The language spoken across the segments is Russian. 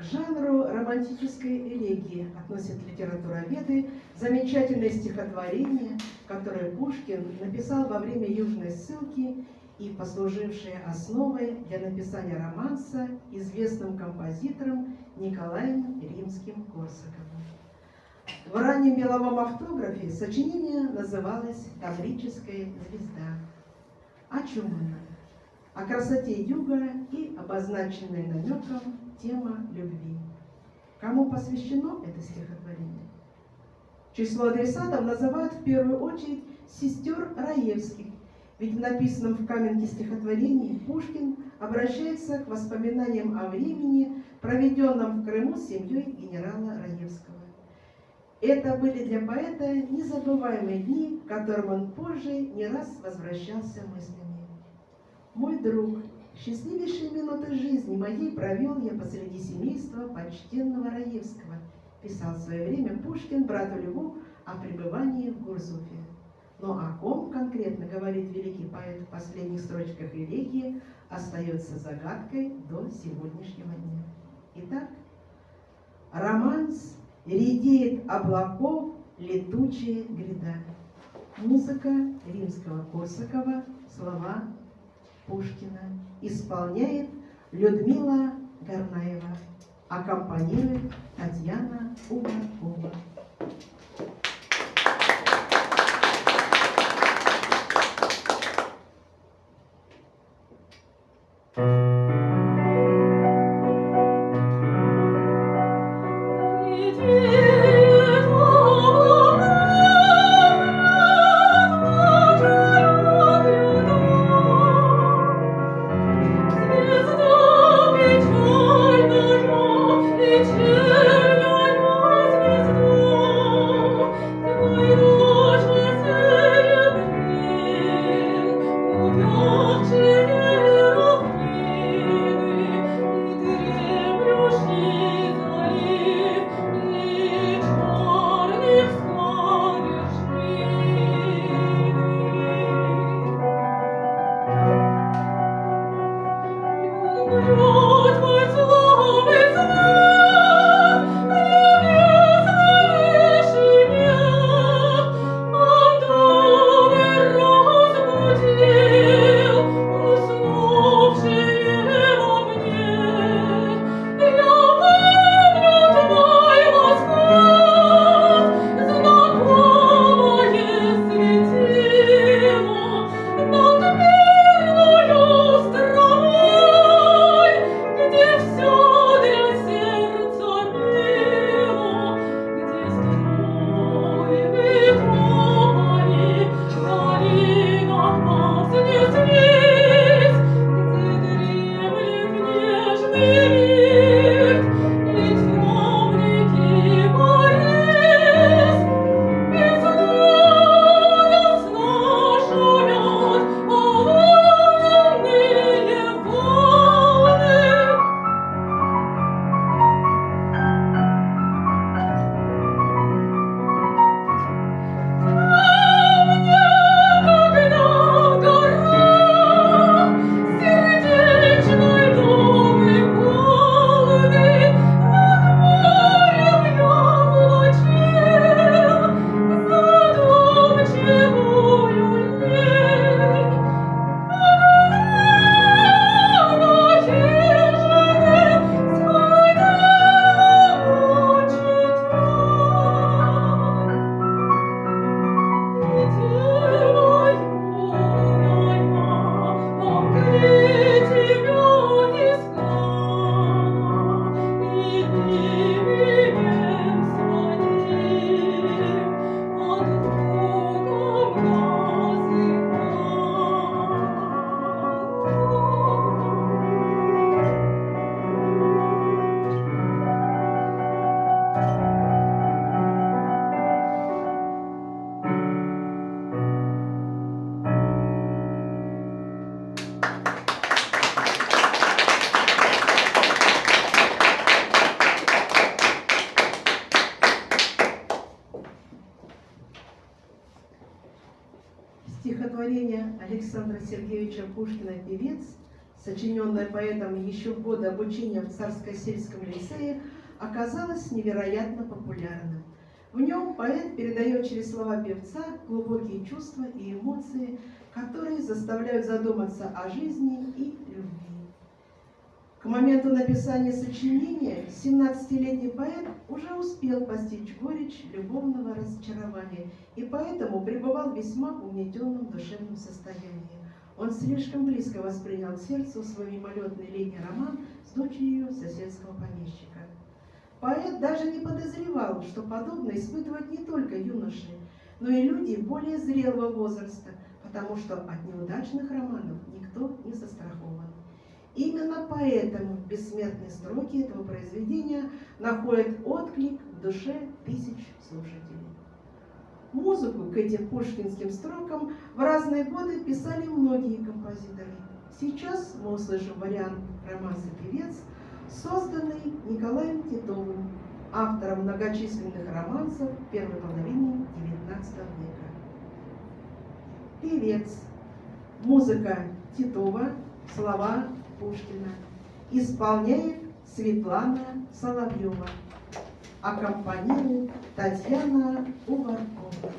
К жанру романтической элегии относят литературоведы замечательное стихотворение, которое Пушкин написал во время Южной ссылки и послужившее основой для написания романса известным композитором Николаем Римским-Корсаковым. В раннем меловом автографе сочинение называлось «Таврическая звезда». О чем она? О красоте юга и обозначенной намеком тема любви. Кому посвящено это стихотворение? Число адресатов называют в первую очередь сестер Раевских, ведь в написанном в Каменке стихотворении Пушкин обращается к воспоминаниям о времени, проведенном в Крыму с семьей генерала Раевского. Это были для поэта незабываемые дни, к которым он позже не раз возвращался мыслями. «Мой друг, счастливейшие минуты жизни моей провел я посреди семейства почтенного Раевского», писал в свое время Пушкин брату Льву о пребывании в Гурзуфе. Но о ком конкретно говорит великий поэт в последних строчках элегии, остается загадкой до сегодняшнего дня. Итак, романс «Редеет облаков летучая гряда». Музыка Римского-Корсакова, слова Пушкина. Исполняет Людмила Горнаева. Аккомпанирует Татьяна Угоркова. Стихотворение Александра Сергеевича Пушкина «Певец» сочиненная поэтом еще в годы обучения в Царско-сельском лицее, оказалось невероятно популярным. В нем поэт передает через слова певца глубокие чувства и эмоции, которые заставляют задуматься о жизни и любви. К моменту написания сочинения 17-летний поэт уже успел постичь горечь любовного разочарования и поэтому пребывал в весьма угнетенном душевном состоянии. Он слишком близко воспринял к сердцу свой мимолетный летний роман с дочерью соседского помещика. Поэт даже не подозревал, что подобное испытывают не только юноши, но и люди более зрелого возраста, потому что от неудачных романов никто не застрахован. Именно поэтому бессмертные строки этого произведения находят отклик в душе тысяч слушателей. Музыку к этим пушкинским строкам в разные годы писали многие композиторы. Сейчас мы услышим вариант романса «Певец», созданный Николаем Титовым, автором многочисленных романсов первой половины XIX века. «Певец». Музыка Титова, слова Пушкина. Исполняет Светлана Соловьева. Аккомпанирует Татьяна Уваркова.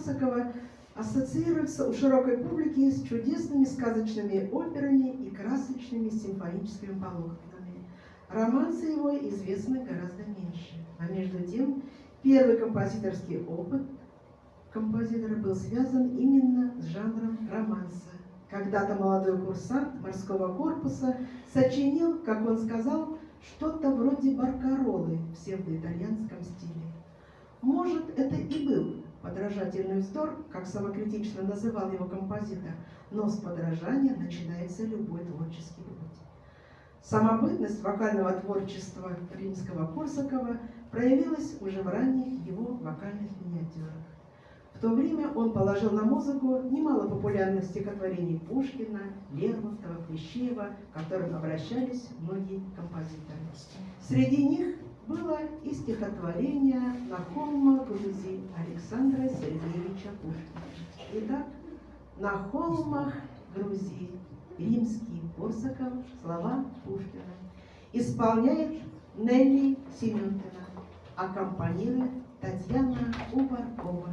Корсакова ассоциируется у широкой публики с чудесными сказочными операми и красочными симфоническими полотнами. Романсы его известны гораздо меньше. А между тем, первый композиторский опыт композитора был связан именно с жанром романса. Когда-то молодой курсант морского корпуса сочинил, как он сказал, что-то вроде баркаролы в псевдоитальянском стиле. Может, это и был подражательный вздор, как самокритично называл его композитор, но с подражания начинается любой творческий путь. Самобытность вокального творчества Римского-Корсакова проявилась уже в ранних его вокальных миниатюрах. В то время он положил на музыку немало популярных стихотворений Пушкина, Лермонтова, Плещеева, к которым обращались многие композиторы. Среди них было и стихотворение «На холмах Грузии» Александра Сергеевича Пушкина. Итак, «На холмах Грузии» Римский-Корсаков, слова Пушкина. Исполняет Нелли Семенкина, аккомпанирует Татьяна Уваркова.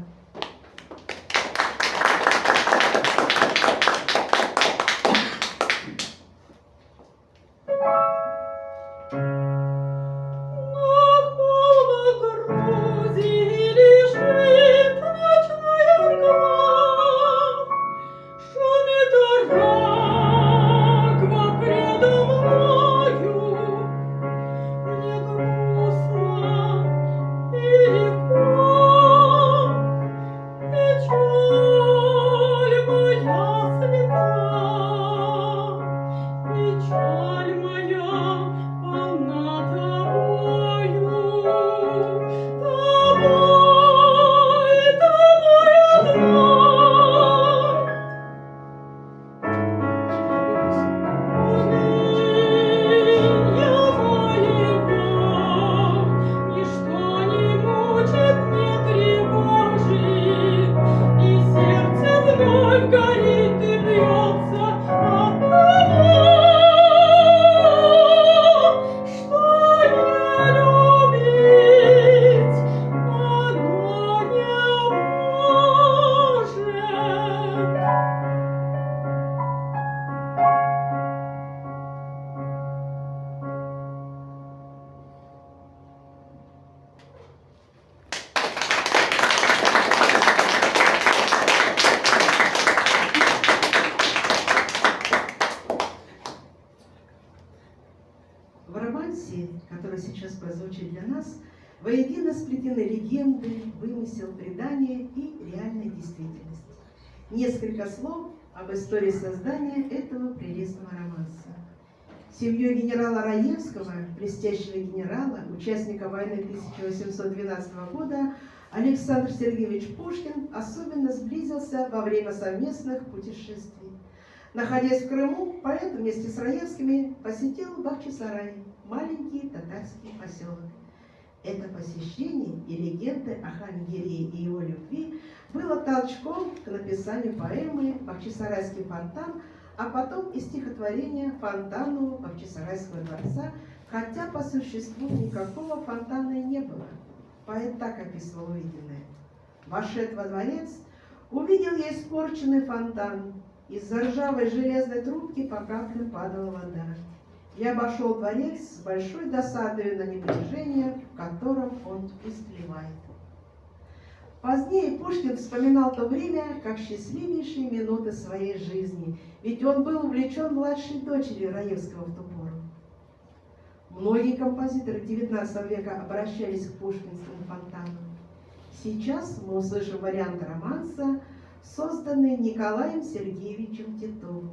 Который сейчас прозвучит для нас, воедино сплетены легенды, вымысел, предания и реальная действительность. Несколько слов об истории создания этого прелестного романса. Семью генерала Раевского, блестящего генерала, участника войны 1812 года, Александр Сергеевич Пушкин особенно сблизился во время совместных путешествий. Находясь в Крыму, поэт вместе с Раевскими посетил Бахчисарай, маленький татарский поселок. Это посещение и легенды о хан Гирее и его любви было толчком к написанию поэмы «Бахчисарайский фонтан», а потом и стихотворения «Фонтану Бахчисарайского дворца», хотя по существу никакого фонтана и не было. Поэт так описывал увиденное. «Вошед во дворец, увидел я испорченный фонтан. Из-за ржавой железной трубки по каплям падала вода. Я обошел дворец с большой досадой на небрежение, в котором он истлевает». Позднее Пушкин вспоминал то время как счастливейшие минуты своей жизни, ведь он был увлечен младшей дочерью Раевского в ту пору. Многие композиторы XIX века обращались к пушкинскому фонтану. Сейчас мы услышим вариант романса, созданный Николаем Сергеевичем Титовым.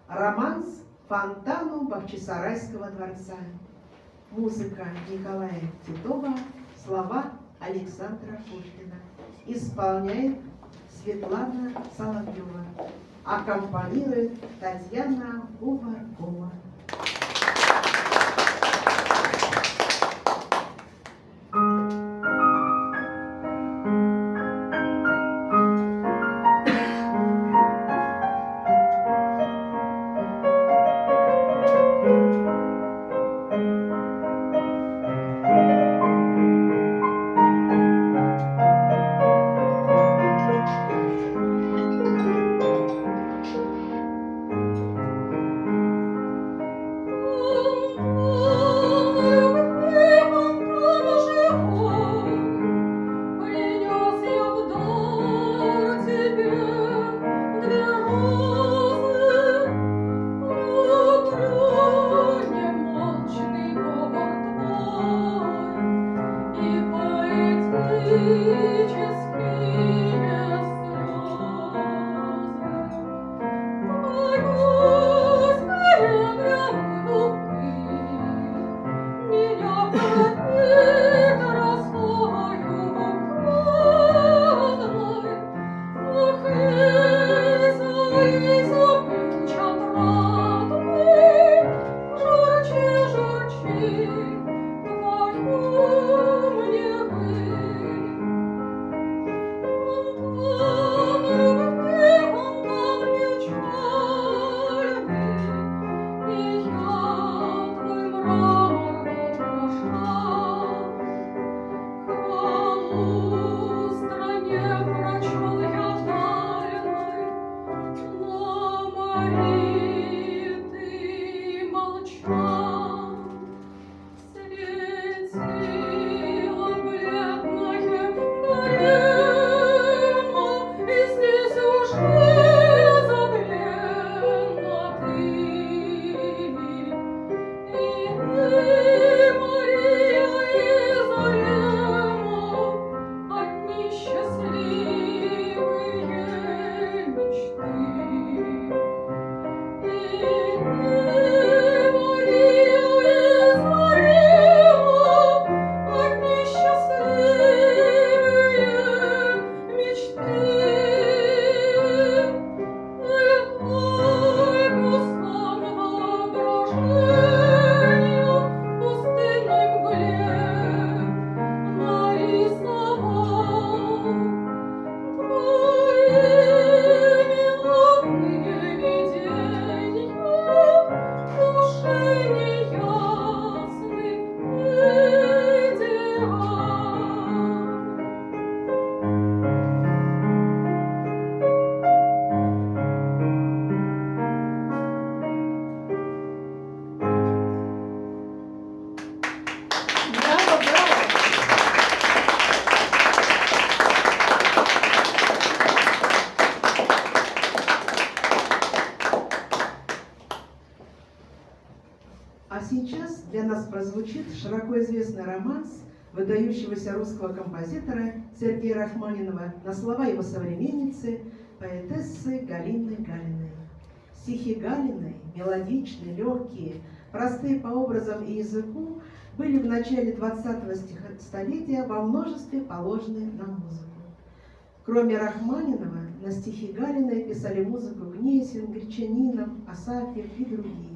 Романс «Фонтану Бахчисарайского дворца». Музыка Николая Титова, слова Александра Пушкина. Исполняет Светлана Соловьева. Аккомпанирует Татьяна Уваркова. сейчас для нас прозвучит широко известный романс выдающегося русского композитора Сергея Рахманинова на слова его современницы, поэтессы Галины Галиной. Стихи Галиной, мелодичные, легкие, простые по образам и языку, были в начале 20-го столетия во множестве положены на музыку. Кроме Рахманинова, на стихи Галиной писали музыку Гнесин, Гречанинов, Асафьев и другие.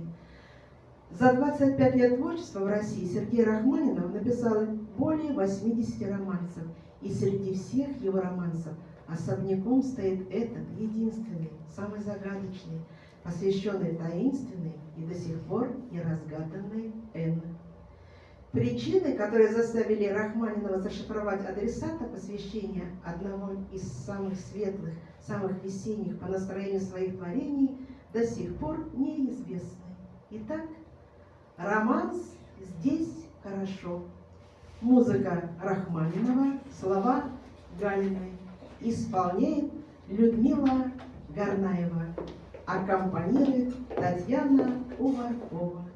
За 25 лет творчества в России Сергей Рахманинов написал более 80 романсов, и среди всех его романсов особняком стоит этот, единственный, самый загадочный, посвященный таинственной и до сих пор неразгаданной Н. Причины, которые заставили Рахманинова зашифровать адресата посвящения одного из самых светлых, самых весенних по настроению своих творений, до сих пор неизвестны. Итак, романс «Здесь хорошо». Музыка Рахманинова, слова Галиной. Исполняет Людмила Горнаева. Аккомпанирует Татьяна Уваркова.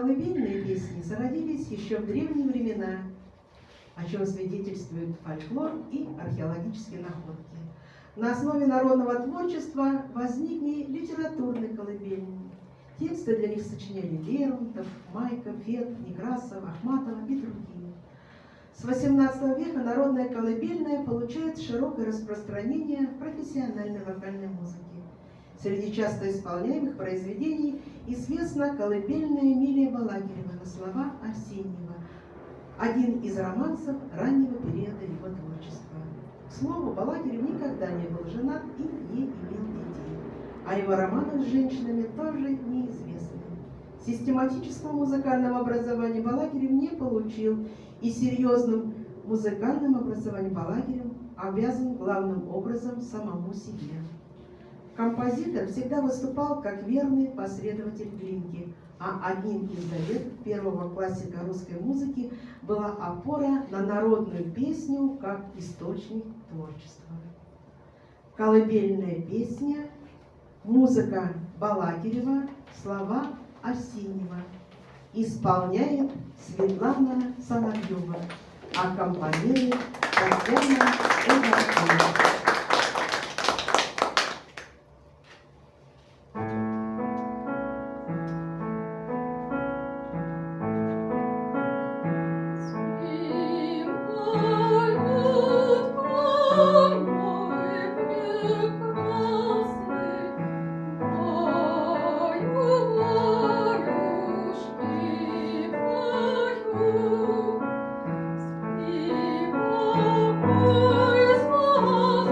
Колыбельные песни зародились еще в древние времена, о чем свидетельствует фольклор и археологические находки. На основе народного творчества возникли литературные колыбельные. Тексты для них сочиняли Лермонтов, Майков, Фет, Некрасов, Ахматова и другие. С XVIII века народная колыбельная получает широкое распространение в профессиональной вокальной музыке. Среди часто исполняемых произведений известна колыбельная Эмилия Балакирева на слова Арсеньева, один из романсов раннего периода его творчества. К слову, Балакирев никогда не был женат и не имел детей, а его романы с женщинами тоже неизвестны. Систематического музыкального образования Балакирев не получил, и серьезным музыкальным образованием Балакирев обязан главным образом самому себе. Композитор всегда выступал как верный последователь Глинки, а одним из заветов первого классика русской музыки была опора на народную песню как источник творчества. Колыбельная песня, музыка Балакирева, слова Арсеньева. Исполняет Светлана Соловьева, аккомпанирует Татьяна Уваркова. Oh,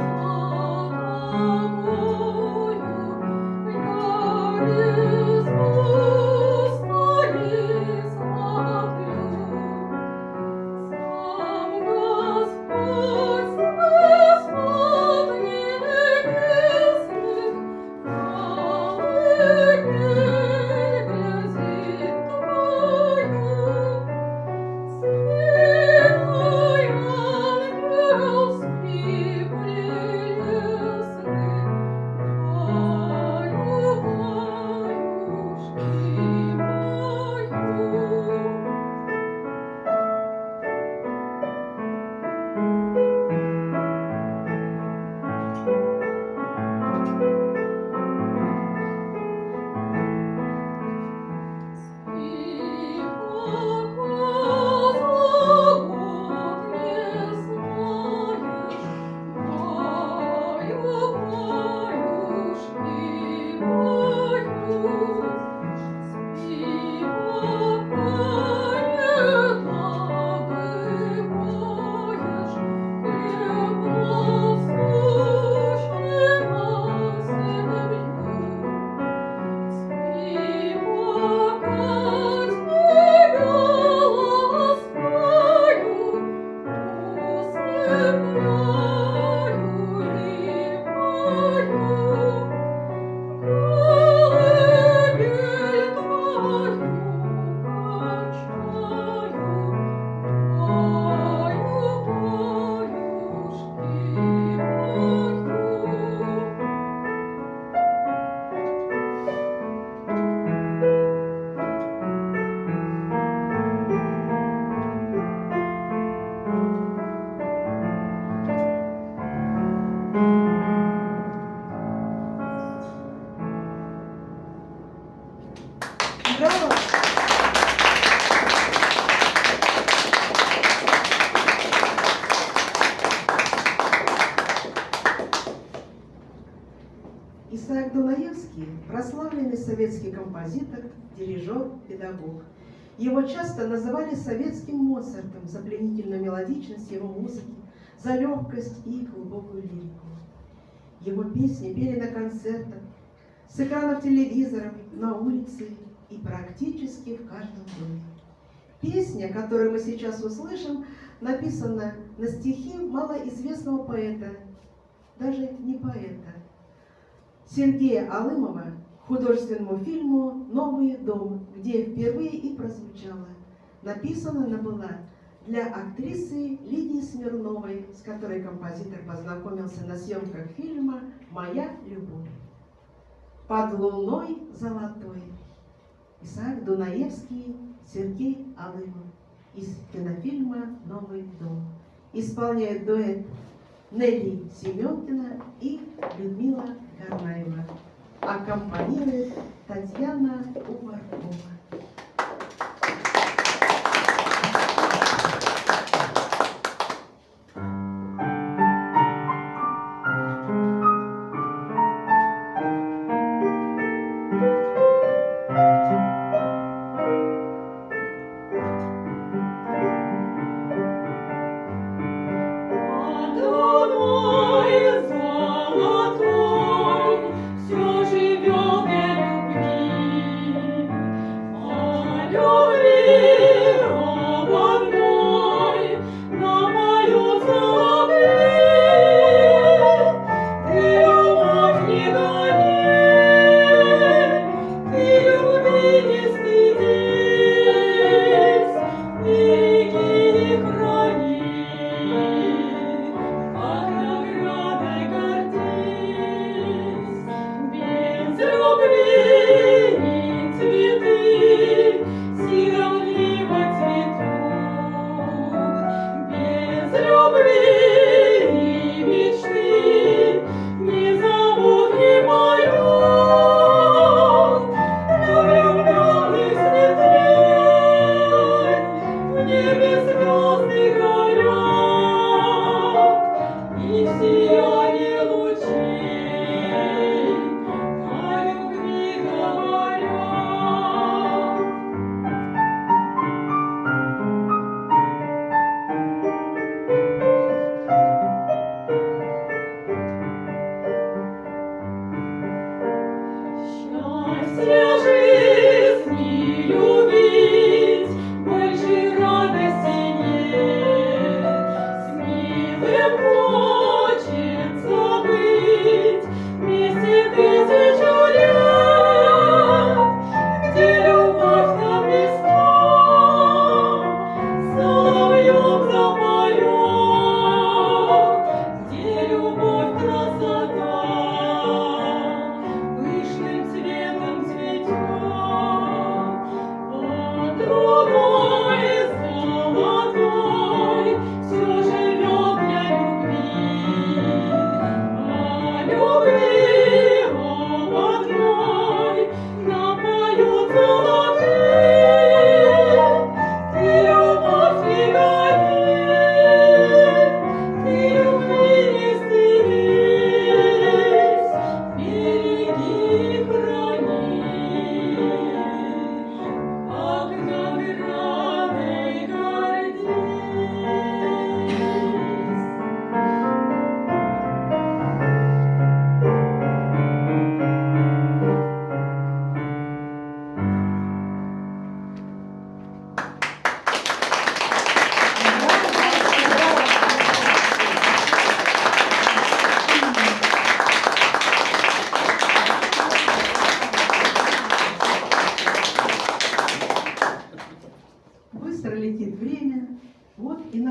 Исаак Дунаевский – прославленный советский композитор, дирижер, педагог. Его часто называли советским Моцартом за пленительную мелодичность его музыки, за легкость и глубокую лирику. Его песни пели на концертах, с экранов телевизоров, на улице и практически в каждом доме. Песня, которую мы сейчас услышим, написана на стихи малоизвестного поэта, даже не поэта, Сергея Алымова, художественному фильму «Новый дом», где впервые и прозвучала. Написана она была для актрисы Лидии Смирновой, с которой композитор познакомился на съемках фильма «Моя любовь». «Под луной золотой». Исаак Дунаевский, Сергей Алымов из кинофильма «Новый дом». Исполняет дуэт Нелли Семенкина и Людмила Горнаева. Аккомпанирует Татьяна Уваркова.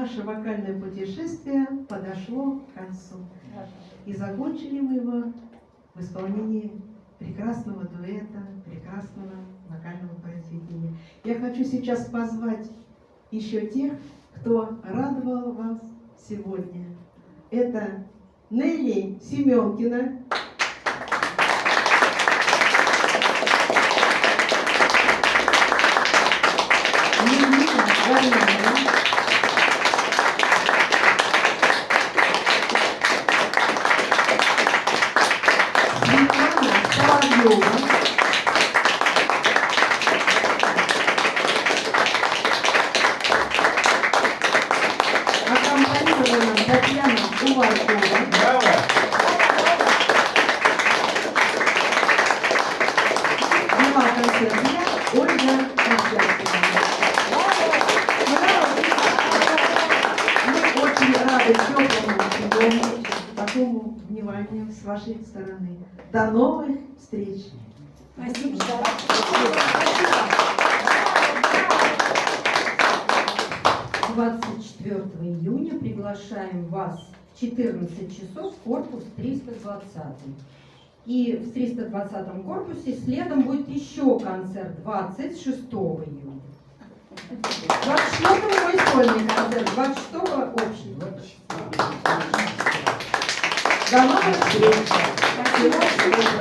Наше вокальное путешествие подошло к концу. И закончили мы его в исполнении прекрасного дуэта, прекрасного вокального произведения. Я хочу сейчас позвать еще тех, кто радовал вас сегодня. Это Нелли Семенкина. Воробьева. Аккомпанировала Татьяна Уваркова. Браво! Вела концерт Ольга Костяшкина. Мы очень рады теплому приему, такому вниманию с вашей стороны. До новых встреч! Спасибо. 24 июня приглашаем вас в 14 часов в корпус 320. И в 320 корпусе следом будет еще концерт 26 июня. 26 мой сольный концерт, 26 общий. До новых встреч! Спасибо.